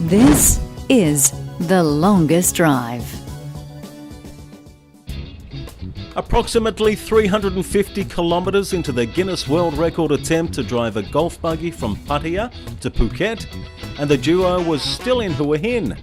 This is The Longest Drive. Approximately 350 kilometres into the Guinness World Record attempt to drive a golf buggy from Pattaya to Phuket, and the duo was still in Hua Hin.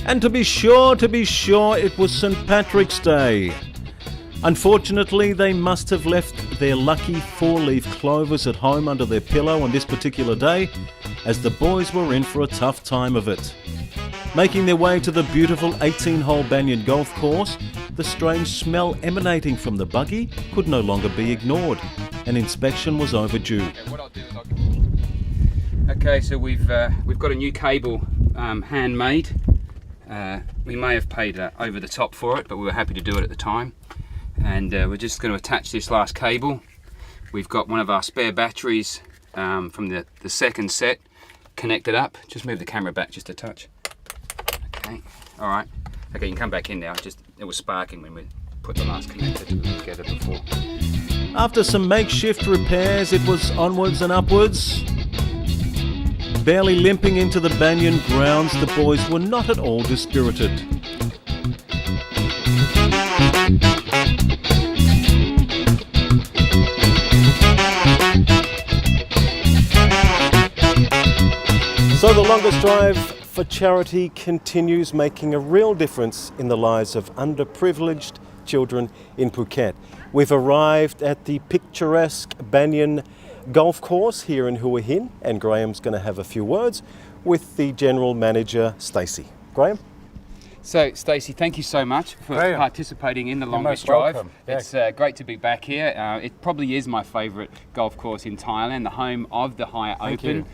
And to be sure, it was St. Patrick's Day. Unfortunately, they must have left their lucky four-leaf clovers at home under their pillow on this particular day, as the boys were in for a tough time of it. Making their way to the beautiful 18-hole Banyan golf course, the strange smell emanating from the buggy could no longer be ignored. An inspection was overdue. Okay, so we've got a new cable handmade. We may have paid over the top for it, but we were happy to do it at the time. And we're just going to attach this last cable. We've got one of our spare batteries from the second set connected up. Just move the camera back just a touch. Okay, all right. Okay, you can come back in now. It was sparking when we put the last connector together before. After some makeshift repairs, it was onwards and upwards. Barely limping into the Banyan grounds, the boys were not at all dispirited. So the longest drive for charity continues, making a real difference in the lives of underprivileged children in Phuket. We've arrived at the picturesque Banyan golf course here in Hua Hin, and Graham's going to have a few words with the general manager, Stacey. Graham? So, Stacey, thank you so much for participating in the longest drive. Yeah. It's great to be back here. It probably is my favourite golf course in Thailand, the home of the Higher Open.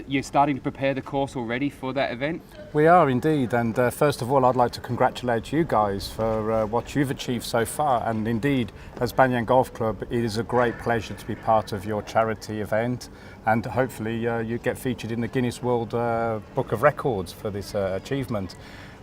You're starting to prepare the course already for that event? We are indeed, and first of all I'd like to congratulate you guys for what you've achieved so far, and indeed as Banyan Golf Club it is a great pleasure to be part of your charity event, and hopefully you get featured in the Guinness World Book of Records for this achievement.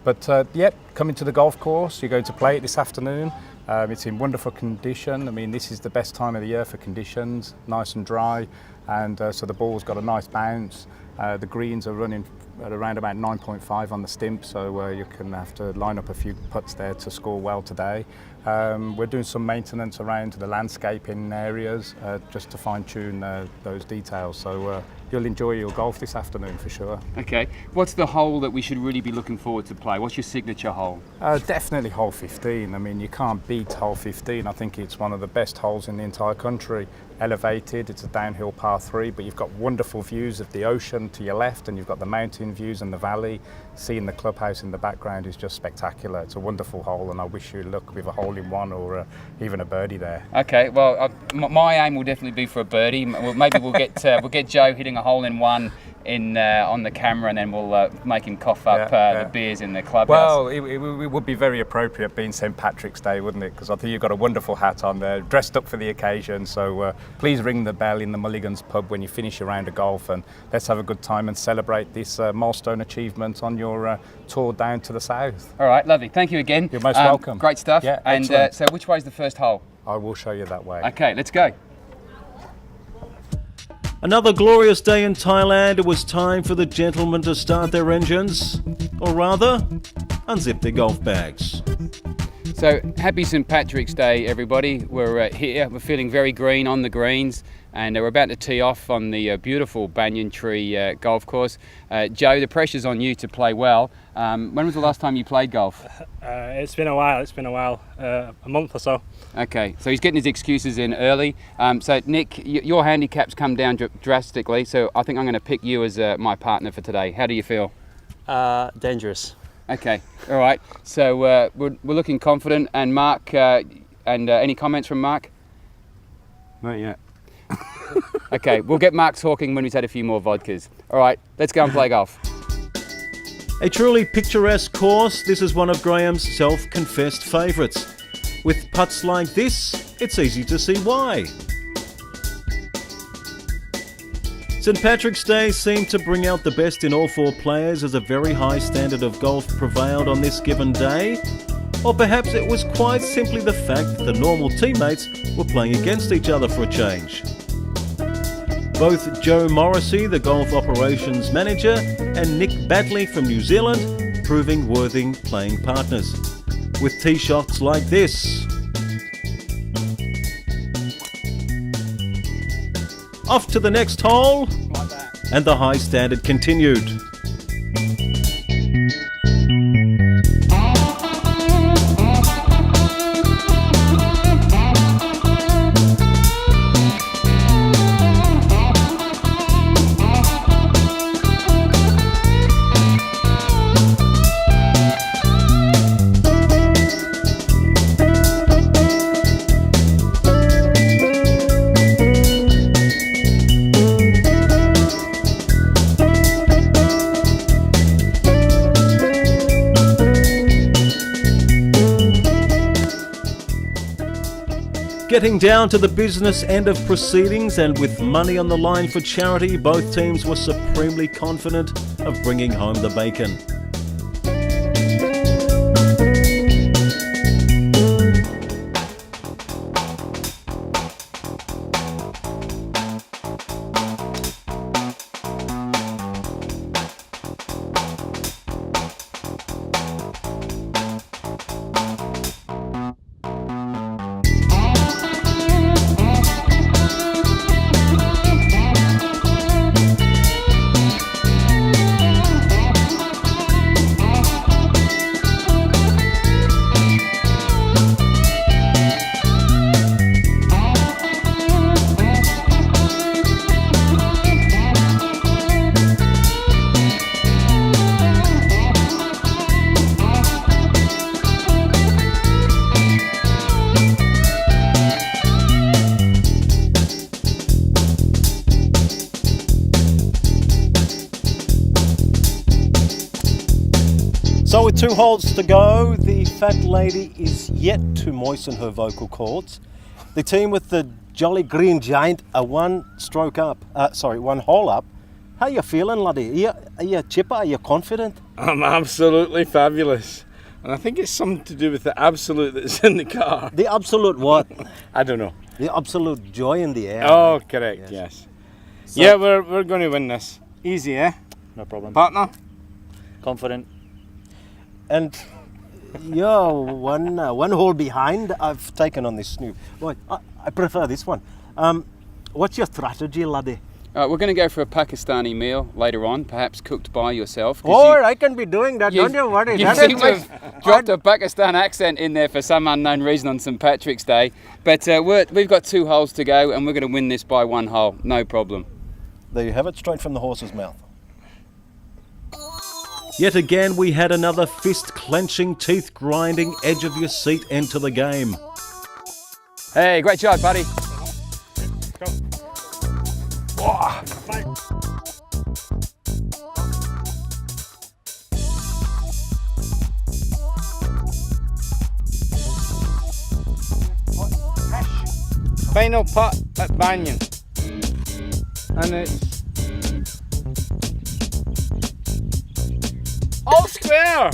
But coming to the golf course, you're going to play it this afternoon. It's in wonderful condition. I mean, this is the best time of the year for conditions, nice and dry, and so the ball's got a nice bounce. The greens are running at around about 9.5 on the stimp, so you can have to line up a few putts there to score well today. We're doing some maintenance around the landscaping areas just to fine-tune those details, so you'll enjoy your golf this afternoon for sure. Okay, what's the hole that we should really be looking forward to play? What's your signature hole? Definitely hole 15. I mean, you can't beat hole 15. I think it's one of the best holes in the entire country. Elevated, it's a downhill par 3, but you've got wonderful views of the ocean to your left, and you've got the mountain views and the valley. Seeing the clubhouse in the background is just spectacular. It's a wonderful hole, and I wish you luck with a hole-in-one or even a birdie there. Okay, well, my aim will definitely be for a birdie. Maybe we'll get Joe hitting a hole-in-one on the camera, and then we'll make him cough up the beers in the clubhouse. Well, it would be very appropriate being St. Patrick's Day, wouldn't it? Because I think you've got a wonderful hat on there, dressed up for the occasion. So please ring the bell in the Mulligan's pub when you finish your round of golf, and let's have a good time and celebrate this milestone achievement on your tour down to the south. All right, lovely. Thank you again. You're most welcome. Great stuff. Yeah, and so which way's the first hole? I will show you that way. Okay, let's go. Another glorious day in Thailand. It was time for the gentlemen to start their engines, or rather, unzip their golf bags. So, happy St. Patrick's Day, everybody. We're here, we're feeling very green on the greens, and we're about to tee off on the beautiful Banyan Tree golf course. Joe, the pressure's on you to play well. When was the last time you played golf? It's been a while, a month or so. Okay, so he's getting his excuses in early. So Nick, your handicap's come down drastically, so I think I'm going to pick you as my partner for today. How do you feel? Dangerous. Okay, all right. So we're looking confident. And Mark, any comments from Mark? Not yet. Okay, we'll get Mark talking when he's had a few more vodkas. All right, let's go and play golf. A truly picturesque course, this is one of Graham's self-confessed favourites. With putts like this, it's easy to see why. St. Patrick's Day seemed to bring out the best in all four players as a very high standard of golf prevailed on this given day. Or perhaps it was quite simply the fact that the normal teammates were playing against each other for a change. both Joe Morrissey, the golf operations manager, and Nick Batley from New Zealand proving worthy playing partners. With tee shots like this. Off to the next hole, and the high standard continued. Getting down to the business end of proceedings, and with money on the line for charity, both teams were supremely confident of bringing home the bacon. So with 2 holes to go, the fat lady is yet to moisten her vocal cords. The team with the jolly green giant are 1 hole up. How you feeling, laddie? Are you chipper? Are you confident? I'm absolutely fabulous. And I think it's something to do with the absolute that's in the car. The absolute what? I don't know. The absolute joy in the air. Oh, correct, yes. So- Yeah, we're going to win this. Easy, eh? No problem. Partner? Confident. And you're one hole behind. I've taken on this new. Boy, I prefer this one. What's your strategy, laddie? We're going to go for a Pakistani meal later on, perhaps cooked by yourself. Oh, I can be doing that. Don't you worry. You That seem is to have dropped a Pakistan accent in there for some unknown reason on St Patrick's Day. But we've got 2 holes to go, and we're going to win this by 1 hole. No problem. There you have it, straight from the horse's mouth. Yet again, we had another fist-clenching, teeth-grinding, edge-of-your-seat end to the game. Hey, great job, buddy. Go. Final putt at Banyan. And it's all square.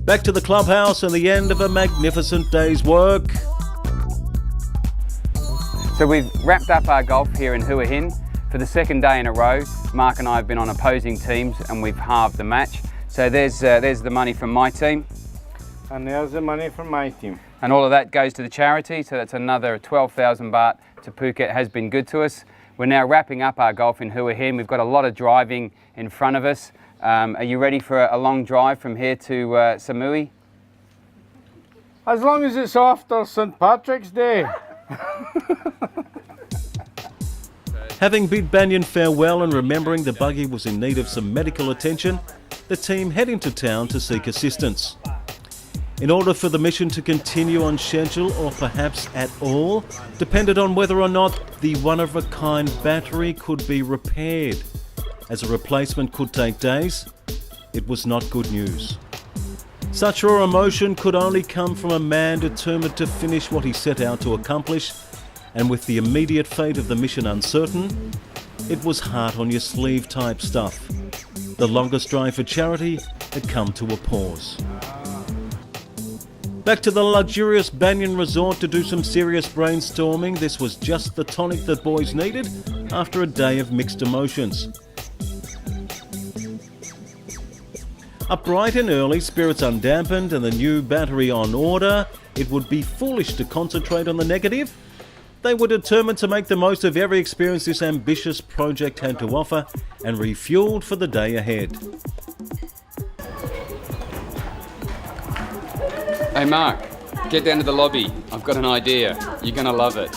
Back to the clubhouse and the end of a magnificent day's work. So we've wrapped up our golf here in Hua Hin. For the 2nd day in a row, Mark and I have been on opposing teams and we've halved the match. So there's the money from my team. And there's the money from my team. And all of that goes to the charity, so that's another 12,000 baht to Phuket. It has been good to us. We're now wrapping up our golf in Hua Hin. We've got a lot of driving in front of us. Are you ready for a long drive from here to Samui? As long as it's after St Patrick's Day. Having bid Banyan farewell and remembering the buggy was in need of some medical attention, the team head into town to seek assistance. In order for the mission to continue on schedule, or perhaps at all, depended on whether or not the one-of-a-kind battery could be repaired. As a replacement could take days, it was not good news. Such raw emotion could only come from a man determined to finish what he set out to accomplish, and with the immediate fate of the mission uncertain, it was heart-on-your-sleeve type stuff. The longest drive for charity had come to a pause. Back to the luxurious Banyan resort to do some serious brainstorming. This was just the tonic that boys needed after a day of mixed emotions. Up bright and early, spirits undampened and the new battery on order, it would be foolish to concentrate on the negative. They were determined to make the most of every experience this ambitious project had to offer and refueled for the day ahead. Hey Mark, get down to the lobby. I've got an idea. You're going to love it.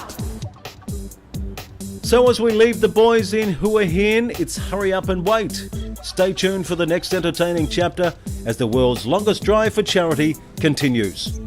So as we leave the boys in Hua Hin, it's hurry up and wait. Stay tuned for the next entertaining chapter as the world's longest drive for charity continues.